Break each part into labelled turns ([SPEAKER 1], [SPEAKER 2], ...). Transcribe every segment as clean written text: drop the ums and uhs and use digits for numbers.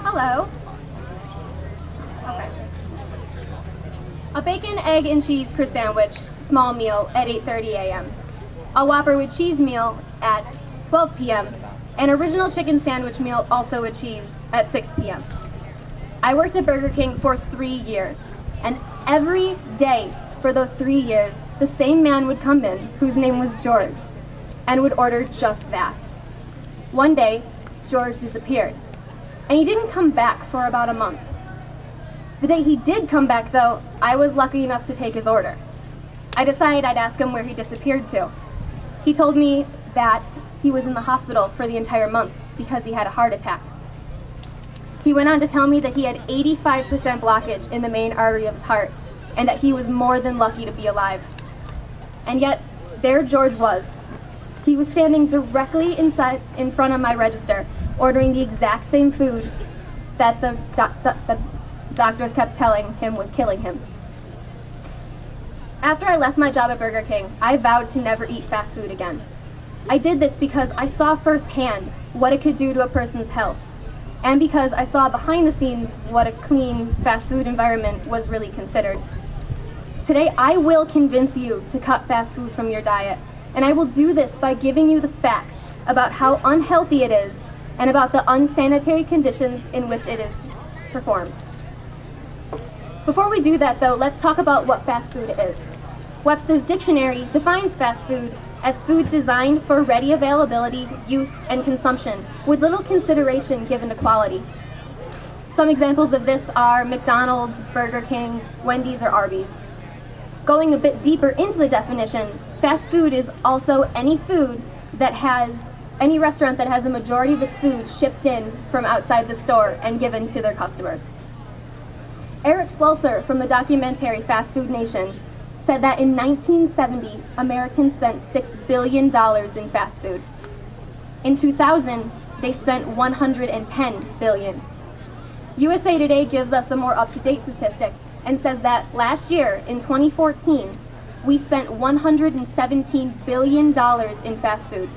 [SPEAKER 1] Hello. Okay. A bacon, egg, and cheese crisp sandwich, small meal at 8:30 a.m. A Whopper with cheese meal at 12 p.m. An original chicken sandwich meal also with cheese at 6 p.m. I worked at Burger King for 3 years, and every day for those 3 years, the same man would come in, whose name was George, and would order just that. One day, George disappeared, and he didn't come back for about a month. The day he did come back, though, I was lucky enough to take his order. I decided I'd ask him where he disappeared to. He told me that he was in the hospital for the entire month because he had a heart attack. He went on to tell me that he had 85% blockage in the main artery of his heart, and that he was more than lucky to be alive. And yet, there George was. He was standing directly in front of my register, ordering the exact same food that the doctors kept telling him was killing him. After I left my job at Burger King, I vowed to never eat fast food again. I did this because I saw firsthand what it could do to a person's health, and because I saw behind the scenes what a clean fast food environment was really considered. Today, I will convince you to cut fast food from your diet, and I will do this by giving you the facts about how unhealthy it is and about the unsanitary conditions in which it is performed. Before we do that, though, let's talk about what fast food is. Webster's dictionary defines fast food as food designed for ready availability, use, and consumption, with little consideration given to quality. Some examples of this are McDonald's, Burger King, Wendy's, or Arby's. Going a bit deeper into the definition, fast food is also any restaurant that has a majority of its food shipped in from outside the store and given to their customers. Eric Schlosser from the documentary Fast Food Nation said that in 1970, Americans spent $6 billion in fast food. In 2000, they spent $110 billion. USA Today gives us a more up-to-date statistic and says that last year, in 2014, we spent $117 billion in fast food.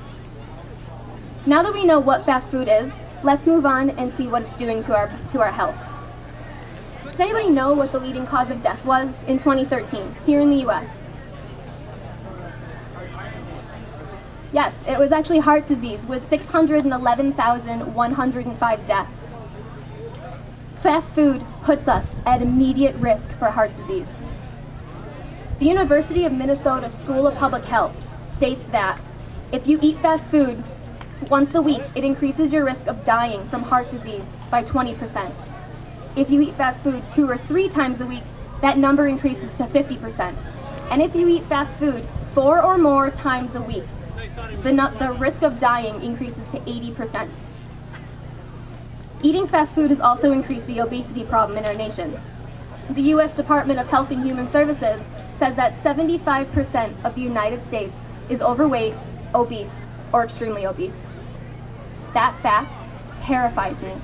[SPEAKER 1] Now that we know what fast food is, let's move on and see what it's doing to our health. Does anybody know what the leading cause of death was in 2013 here in the US? Yes, it was actually heart disease with 611,105 deaths. Fast food puts us at immediate risk for heart disease. The University of Minnesota School of Public Health states that if you eat fast food once a week, it increases your risk of dying from heart disease by 20%. If you eat fast food 2 or 3 times a week, that number increases to 50%. And if you eat fast food 4 or more times a week, the risk of dying increases to 80%. Eating fast food has also increased the obesity problem in our nation. The U.S. Department of Health and Human Services says that 75% of the United States is overweight, obese, or extremely obese. That fact terrifies me.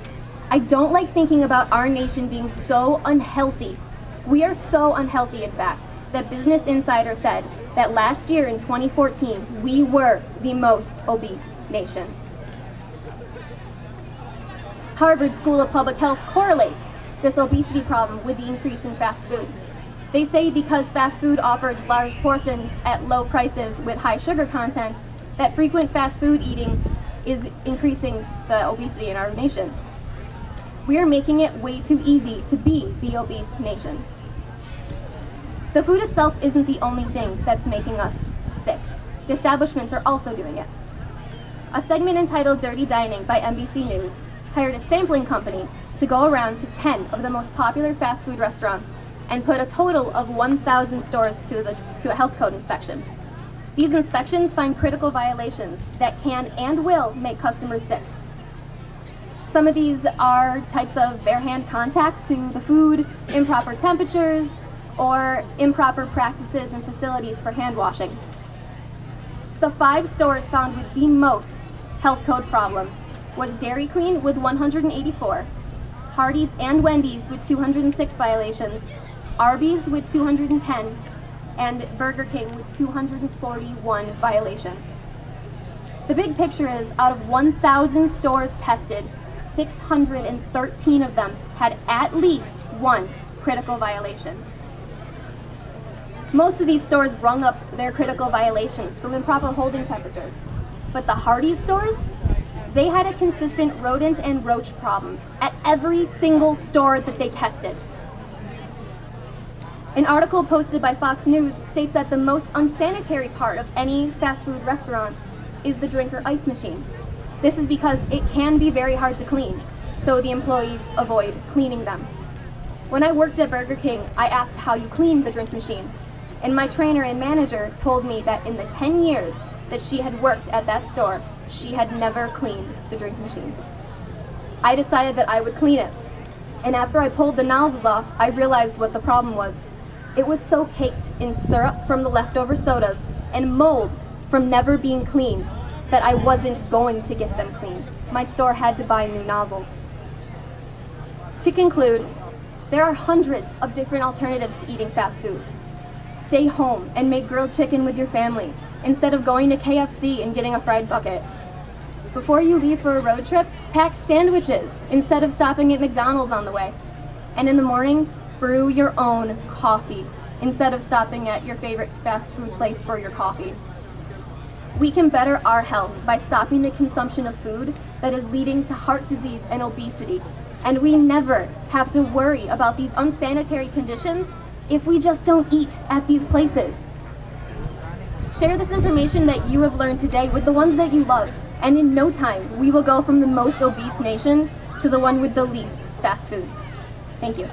[SPEAKER 1] I don't like thinking about our nation being so unhealthy. We are so unhealthy, in fact, that Business Insider said that last year in 2014, we were the most obese nation. Harvard School of Public Health correlates this obesity problem with the increase in fast food. They say because fast food offers large portions at low prices with high sugar content, that frequent fast food eating is increasing the obesity in our nation. We are making it way too easy to be the obese nation. The food itself isn't the only thing that's making us sick. The establishments are also doing it. A segment entitled Dirty Dining by NBC News hired a sampling company to go around to 10 of the most popular fast food restaurants and put a total of 1,000 stores to a health code inspection. These inspections find critical violations that can and will make customers sick. Some of these are types of bare hand contact to the food, improper temperatures, or improper practices in facilities for hand washing. The 5 stores found with the most health code problems was Dairy Queen with 184, Hardee's and Wendy's with 206 violations, Arby's with 210, and Burger King with 241 violations. The big picture is, out of 1,000 stores tested, 613 of them had at least one critical violation. Most of these stores rung up their critical violations from improper holding temperatures, but the Hardee's stores, they had a consistent rodent and roach problem at every single store that they tested. An article posted by Fox News states that the most unsanitary part of any fast food restaurant is the drinker ice machine. This is because it can be very hard to clean, so the employees avoid cleaning them. When I worked at Burger King, I asked how you clean the drink machine, and my trainer and manager told me that in the 10 years that she had worked at that store, she had never cleaned the drink machine. I decided that I would clean it, and after I pulled the nozzles off, I realized what the problem was. It was so caked in syrup from the leftover sodas and mold from never being cleaned that I wasn't going to get them clean. My store had to buy new nozzles. To conclude, there are hundreds of different alternatives to eating fast food. Stay home and make grilled chicken with your family instead of going to KFC and getting a fried bucket. Before you leave for a road trip, pack sandwiches instead of stopping at McDonald's on the way. And in the morning, brew your own coffee instead of stopping at your favorite fast food place for your coffee. We can better our health by stopping the consumption of food that is leading to heart disease and obesity. And we never have to worry about these unsanitary conditions if we just don't eat at these places. Share this information that you have learned today with the ones that you love, and in no time, we will go from the most obese nation to the one with the least fast food. Thank you.